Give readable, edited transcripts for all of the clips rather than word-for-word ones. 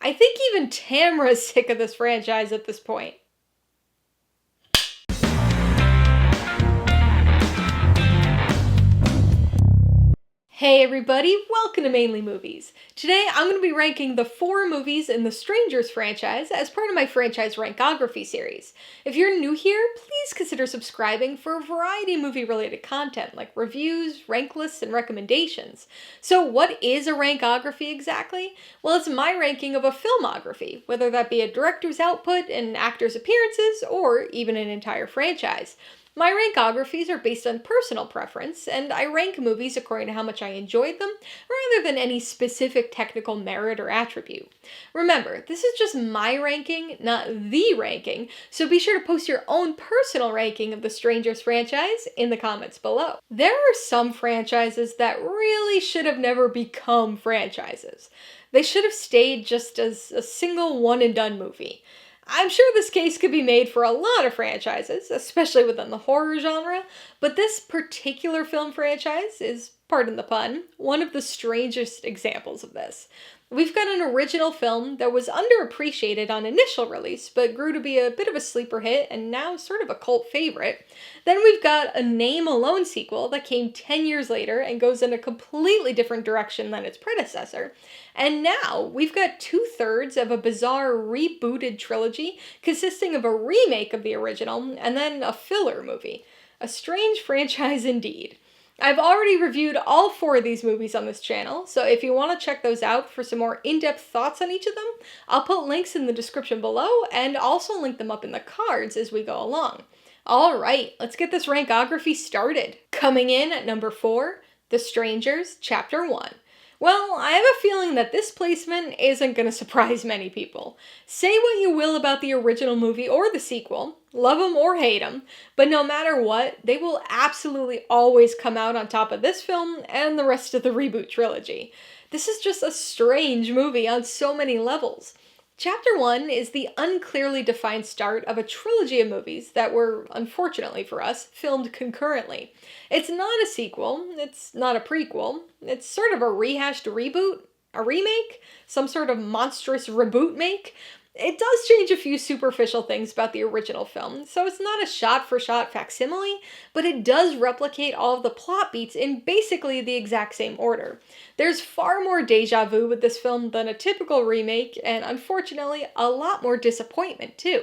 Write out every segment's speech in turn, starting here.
I think even Tamra's sick of this franchise at this point. Hey everybody, welcome to Mainly Movies. Today I'm going to be ranking the 4 movies in the Strangers franchise as part of my franchise Rankography series. If you're new here, please consider subscribing for a variety of movie-related content like reviews, rank lists, and recommendations. So what is a Rankography exactly? Well, it's my ranking of a filmography, whether that be a director's output, an actor's appearances, or even an entire franchise. My rankographies are based on personal preference, and I rank movies according to how much I enjoyed them, rather than any specific technical merit or attribute. Remember, this is just my ranking, not the ranking, so be sure to post your own personal ranking of the Strangers franchise in the comments below. There are some franchises that really should have never become franchises. They should have stayed just as a single one-and-done movie. I'm sure this case could be made for a lot of franchises, especially within the horror genre, but this particular film franchise is, pardon the pun, one of the strangest examples of this. We've got an original film that was underappreciated on initial release, but grew to be a bit of a sleeper hit and now sort of a cult favorite. Then we've got a Name Alone sequel that came 10 years later and goes in a completely different direction than its predecessor. And now we've got 2/3 of a bizarre rebooted trilogy consisting of a remake of the original and then a filler movie. A strange franchise indeed. I've already reviewed all 4 of these movies on this channel, so if you want to check those out for some more in-depth thoughts on each of them, I'll put links in the description below and also link them up in the cards as we go along. Alright, let's get this rankography started. Coming in at number 4, The Strangers, Chapter 1. Well, I have a feeling that this placement isn't going to surprise many people. Say what you will about the original movie or the sequel, love them or hate them, but no matter what, they will absolutely always come out on top of this film and the rest of the reboot trilogy. This is just a strange movie on so many levels. Chapter 1 is the unclearly defined start of a trilogy of movies that were, unfortunately for us, filmed concurrently. It's not a sequel, it's not a prequel, it's sort of a rehashed reboot, a remake, some sort of monstrous reboot make. It does change a few superficial things about the original film, so it's not a shot-for-shot facsimile, but it does replicate all of the plot beats in basically the exact same order. There's far more deja vu with this film than a typical remake, and unfortunately, a lot more disappointment too.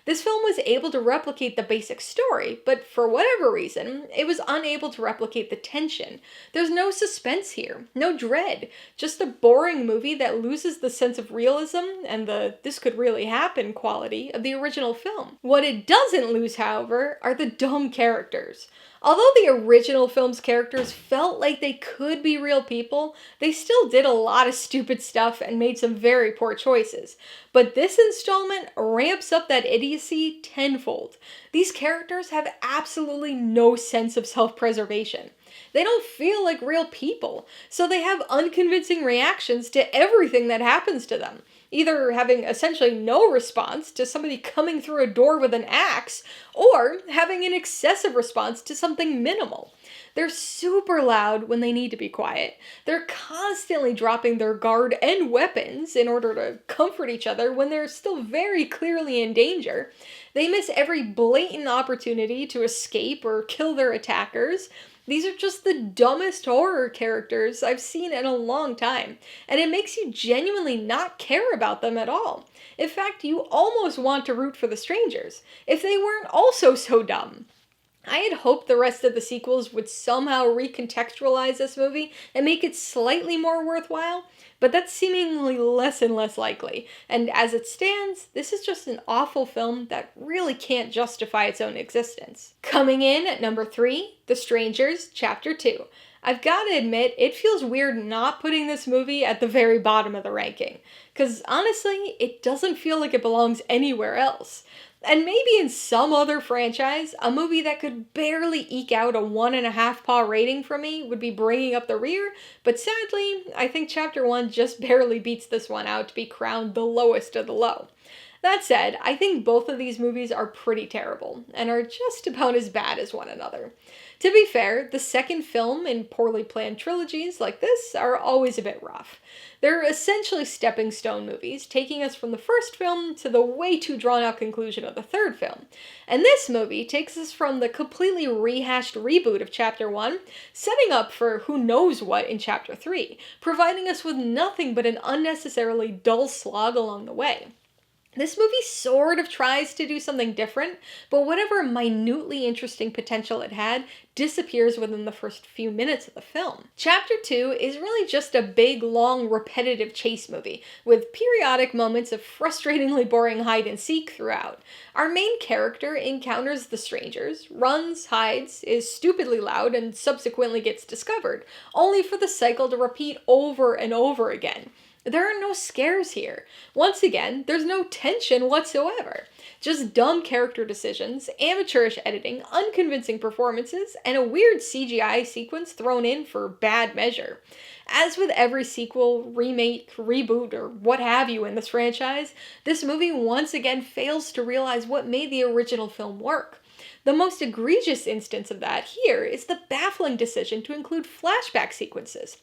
This film was able to replicate the basic story, but for whatever reason, it was unable to replicate the tension. There's no suspense here, no dread, just a boring movie that loses the sense of realism and the "this could really happen" quality of the original film. What it doesn't lose, however, are the dumb characters. Although the original film's characters felt like they could be real people, they still did a lot of stupid stuff and made some very poor choices. But this installment ramps up that idiocy tenfold. These characters have absolutely no sense of self-preservation. They don't feel like real people, so they have unconvincing reactions to everything that happens to them. Either having essentially no response to somebody coming through a door with an axe, or having an excessive response to something minimal. They're super loud when they need to be quiet. They're constantly dropping their guard and weapons in order to comfort each other when they're still very clearly in danger. They miss every blatant opportunity to escape or kill their attackers. These are just the dumbest horror characters I've seen in a long time, and it makes you genuinely not care about them at all. In fact, you almost want to root for the strangers, if they weren't also so dumb. I had hoped the rest of the sequels would somehow recontextualize this movie and make it slightly more worthwhile, but that's seemingly less and less likely, and as it stands, this is just an awful film that really can't justify its own existence. Coming in at number 3, The Strangers, Chapter 2. I've got to admit, it feels weird not putting this movie at the very bottom of the ranking, because honestly, it doesn't feel like it belongs anywhere else. And maybe in some other franchise, a movie that could barely eke out a 1.5 paw rating from me would be bringing up the rear, but sadly, I think Chapter 1 just barely beats this one out to be crowned the lowest of the low. That said, I think both of these movies are pretty terrible, and are just about as bad as one another. To be fair, the second film in poorly planned trilogies like this are always a bit rough. They're essentially stepping stone movies, taking us from the first film to the way too drawn out conclusion of the third film. And this movie takes us from the completely rehashed reboot of Chapter 1, setting up for who knows what in Chapter 3, providing us with nothing but an unnecessarily dull slog along the way. This movie sort of tries to do something different, but whatever minutely interesting potential it had disappears within the first few minutes of the film. Chapter 2 is really just a big, long, repetitive chase movie, with periodic moments of frustratingly boring hide and seek throughout. Our main character encounters the strangers, runs, hides, is stupidly loud, and subsequently gets discovered, only for the cycle to repeat over and over again. There are no scares here. Once again, there's no tension whatsoever. Just dumb character decisions, amateurish editing, unconvincing performances, and a weird CGI sequence thrown in for bad measure. As with every sequel, remake, reboot, or what have you in this franchise, this movie once again fails to realize what made the original film work. The most egregious instance of that here is the baffling decision to include flashback sequences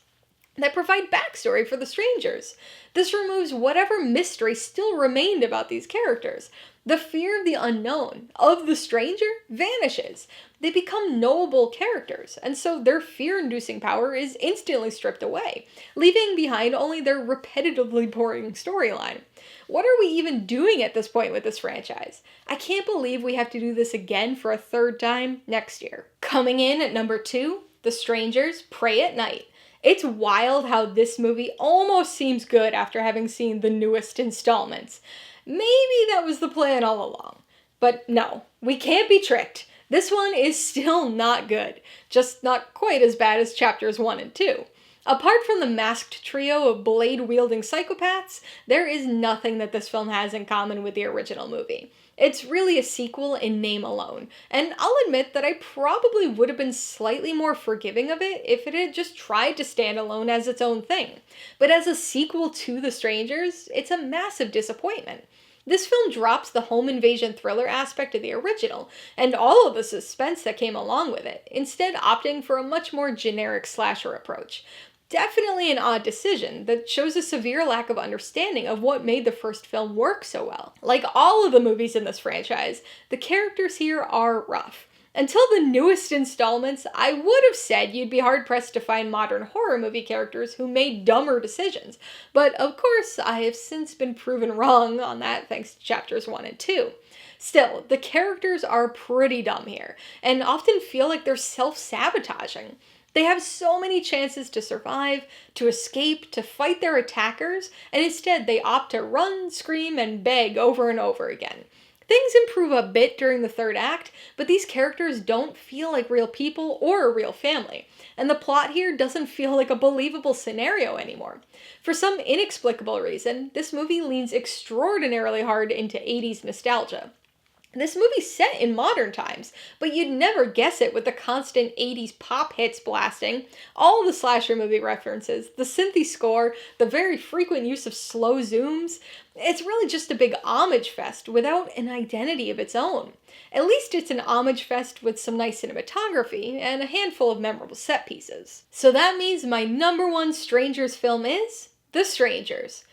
that provide backstory for the strangers. This removes whatever mystery still remained about these characters. The fear of the unknown, of the stranger, vanishes. They become knowable characters, and so their fear-inducing power is instantly stripped away, leaving behind only their repetitively boring storyline. What are we even doing at this point with this franchise? I can't believe we have to do this again for a third time next year. Coming in at number 2, The Strangers, Pray at Night. It's wild how this movie almost seems good after having seen the newest installments. Maybe that was the plan all along. But no, we can't be tricked. This one is still not good, just not quite as bad as chapters 1 and 2. Apart from the masked trio of blade-wielding psychopaths, there is nothing that this film has in common with the original movie. It's really a sequel in name alone, and I'll admit that I probably would have been slightly more forgiving of it if it had just tried to stand alone as its own thing. But as a sequel to The Strangers, it's a massive disappointment. This film drops the home invasion thriller aspect of the original, and all of the suspense that came along with it, instead opting for a much more generic slasher approach. Definitely an odd decision that shows a severe lack of understanding of what made the first film work so well. Like all of the movies in this franchise, the characters here are rough. Until the newest installments, I would have said you'd be hard-pressed to find modern horror movie characters who made dumber decisions, but of course I have since been proven wrong on that thanks to chapters 1 and 2. Still, the characters are pretty dumb here, and often feel like they're self-sabotaging. They have so many chances to survive, to escape, to fight their attackers, and instead they opt to run, scream, and beg over and over again. Things improve a bit during the third act, but these characters don't feel like real people or a real family, and the plot here doesn't feel like a believable scenario anymore. For some inexplicable reason, this movie leans extraordinarily hard into 80s nostalgia. This movie's set in modern times, but you'd never guess it with the constant 80s pop hits blasting, all the slasher movie references, the synthy score, the very frequent use of slow zooms. It's really just a big homage fest without an identity of its own. At least it's an homage fest with some nice cinematography and a handful of memorable set pieces. So that means my number 1 Strangers film is The Strangers.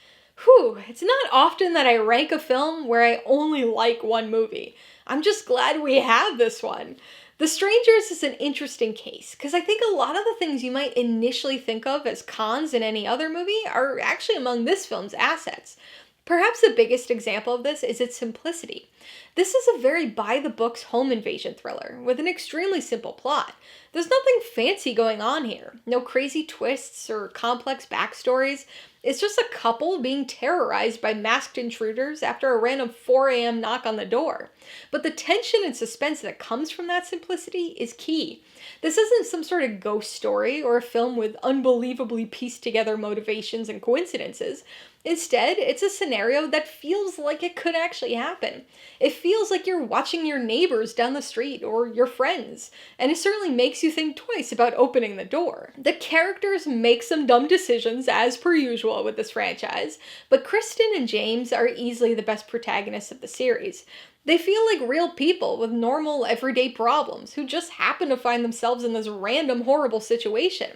Whew, it's not often that I rank a film where I only like one movie. I'm just glad we have this one. The Strangers is an interesting case, because I think a lot of the things you might initially think of as cons in any other movie are actually among this film's assets. Perhaps the biggest example of this is its simplicity. This is a very by-the-books home invasion thriller, with an extremely simple plot. There's nothing fancy going on here, no crazy twists or complex backstories. It's just a couple being terrorized by masked intruders after a random 4 a.m. knock on the door. But the tension and suspense that comes from that simplicity is key. This isn't some sort of ghost story or a film with unbelievably pieced together motivations and coincidences. Instead, it's a scenario that feels like it could actually happen. It feels like you're watching your neighbors down the street or your friends, and it certainly makes you think twice about opening the door. The characters make some dumb decisions, as per usual with this franchise, but Kristen and James are easily the best protagonists of the series. They feel like real people with normal, everyday problems who just happen to find themselves in this random, horrible situation.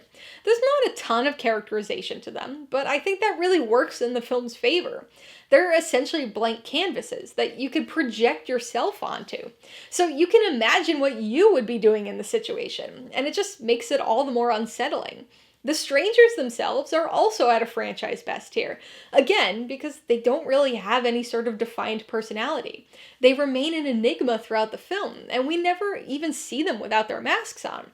There's not a ton of characterization to them, but I think that really works in the film's favor. They're essentially blank canvases that you can project yourself onto. So you can imagine what you would be doing in the situation, and it just makes it all the more unsettling. The strangers themselves are also at a franchise best here, again, because they don't really have any sort of defined personality. They remain an enigma throughout the film, and we never even see them without their masks on.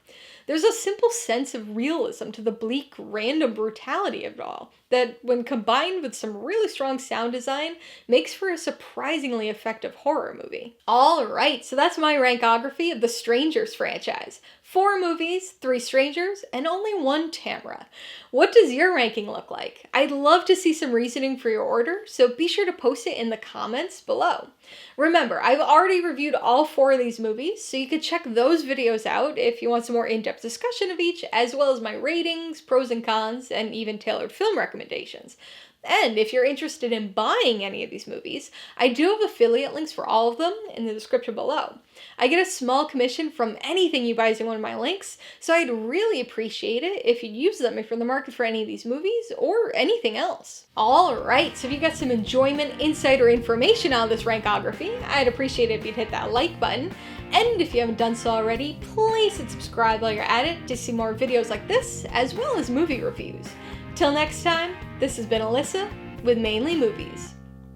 There's a simple sense of realism to the bleak, random brutality of it all, that, when combined with some really strong sound design, makes for a surprisingly effective horror movie. Alright, so that's my rankography of the Strangers franchise. 4 movies, 3 strangers, and only 1 Tamra. What does your ranking look like? I'd love to see some reasoning for your order, so be sure to post it in the comments below. Remember, I've already reviewed all 4 of these movies, so you can check those videos out if you want some more in-depth discussion of each, as well as my ratings, pros and cons, and even tailored film recommendations. And if you're interested in buying any of these movies, I do have affiliate links for all of them in the description below. I get a small commission from anything you buy using one of my links, so I'd really appreciate it if you'd use them if you're in the market for any of these movies or anything else. Alright, so if you got some enjoyment, insight, or information out of this rankography, I'd appreciate it if you'd hit that like button. And if you haven't done so already, please hit subscribe while you're at it to see more videos like this, as well as movie reviews. Till next time, this has been Alyssa with Mainly Movies,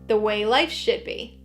the way life should be.